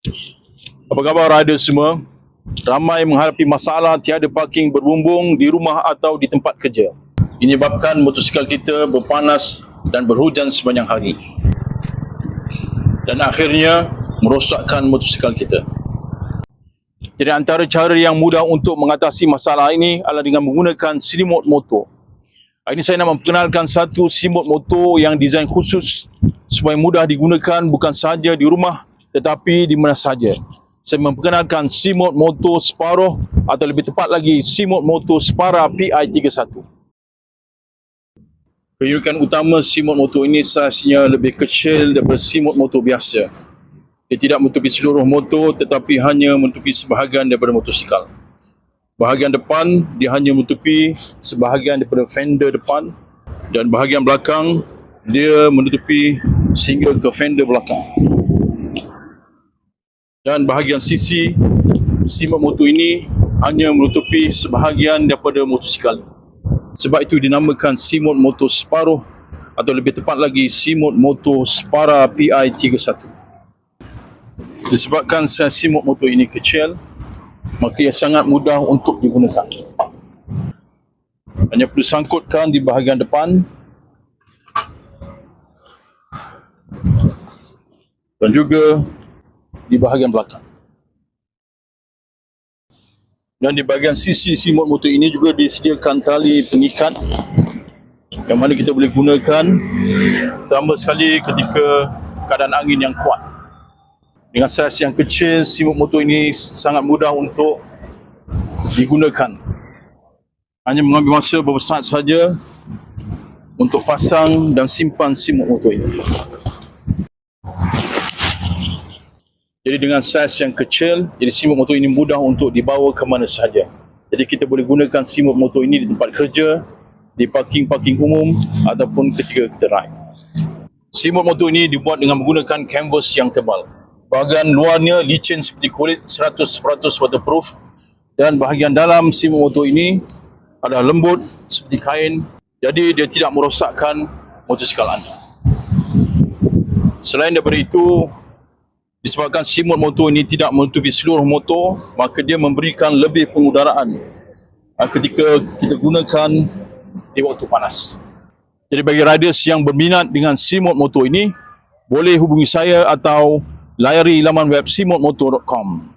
Apa khabar rider semua? Ramai menghadapi masalah tiada parking berbumbung di rumah atau di tempat kerja. Ini sebabkan motosikal kita berpanas dan berhujan sepanjang hari. Dan akhirnya merosakkan motosikal kita. Jadi antara cara yang mudah untuk mengatasi masalah ini adalah dengan menggunakan selimut motor. Hari ini saya nak memperkenalkan satu selimut motor yang dizain khusus supaya mudah digunakan bukan sahaja di rumah tetapi di mana sahaja. Saya memperkenalkan selimut motor Sparrow atau lebih tepat lagi selimut motor Spara PI31. Keunikan utama selimut motor ini saiznya lebih kecil daripada selimut motor biasa. Dia tidak menutupi seluruh motor tetapi hanya menutupi sebahagian daripada motosikal. Bahagian depan dia hanya menutupi sebahagian daripada fender depan dan bahagian belakang dia menutupi sehingga ke fender belakang. Dan bahagian sisi selimut motor ini hanya menutupi sebahagian daripada motosikal. Sebab itu dinamakan selimut motor Sparrow atau lebih tepat lagi selimut motor Spara PI31. Disebabkan selimut motor ini kecil, maka ia sangat mudah untuk digunakan. Hanya perlu sangkutkan di bahagian depan dan juga di bahagian belakang. Dan di bahagian sisi selimut motor ini juga disediakan tali pengikat yang mana kita boleh gunakan terutama sekali ketika keadaan angin yang kuat. Dengan saiz yang kecil, selimut motor ini sangat mudah untuk digunakan. Hanya mengambil masa beberapa saat saja untuk pasang dan simpan selimut motor ini. Jadi dengan saiz yang kecil, jadi selimut motor ini mudah untuk dibawa ke mana sahaja. Jadi kita boleh gunakan selimut motor ini di tempat kerja, di parking-parking umum ataupun ketika kita ride. Selimut motor ini dibuat dengan menggunakan canvas yang tebal. Bahagian luarnya licin seperti kulit, 100% waterproof, dan bahagian dalam selimut motor ini adalah lembut seperti kain, jadi dia tidak merosakkan motosikal anda. Selain daripada itu, disebabkan selimut motor ini tidak menutupi seluruh motor, maka dia memberikan lebih pengudaraan ketika kita gunakan di waktu panas. Jadi bagi riders yang berminat dengan selimut motor ini, boleh hubungi saya atau layari laman web selimutmotor.com.